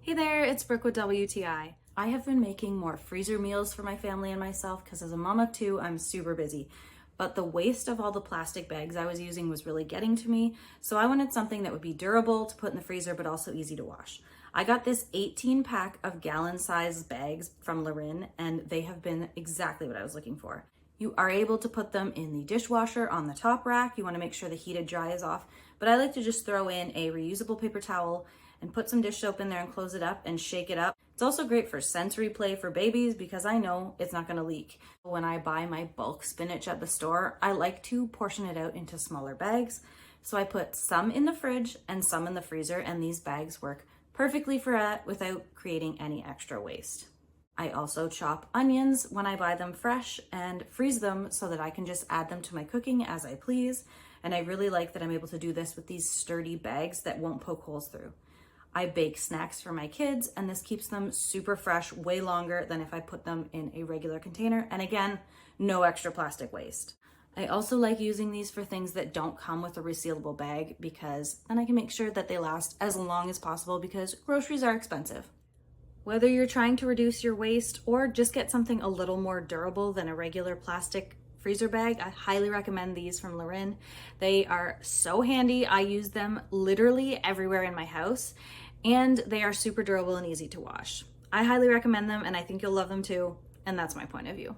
Hey there, it's Brooke with WTI. I have been making more freezer meals for my family and myself because as a mom of two, I'm super busy. But the waste of all the plastic bags I was using was really getting to me, so I wanted something that would be durable to put in the freezer but also easy to wash. I got this 18 pack of gallon-sized bags from Lerine, and they have been exactly what I was looking for. You are able to put them in the dishwasher on the top rack. You want to make sure the heated dry is off, but I like to just throw in a reusable paper towel and put some dish soap in there and close it up and shake it up. It's also great for sensory play for babies because I know it's not gonna leak. When I buy my bulk spinach at the store, I like to portion it out into smaller bags. So I put some in the fridge and some in the freezer, and these bags work perfectly for that without creating any extra waste. I also chop onions when I buy them fresh and freeze them so that I can just add them to my cooking as I please. And I really like that I'm able to do this with these sturdy bags that won't poke holes through. I bake snacks for my kids, and this keeps them super fresh way longer than if I put them in a regular container. And again, no extra plastic waste. I also like using these for things that don't come with a resealable bag because then I can make sure that they last as long as possible because groceries are expensive. Whether you're trying to reduce your waste or just get something a little more durable than a regular plastic freezer bag, I highly recommend these from Lerine. They are so handy. I use them literally everywhere in my house, and they are super durable and easy to wash. I highly recommend them, and I think you'll love them too, and that's my point of view.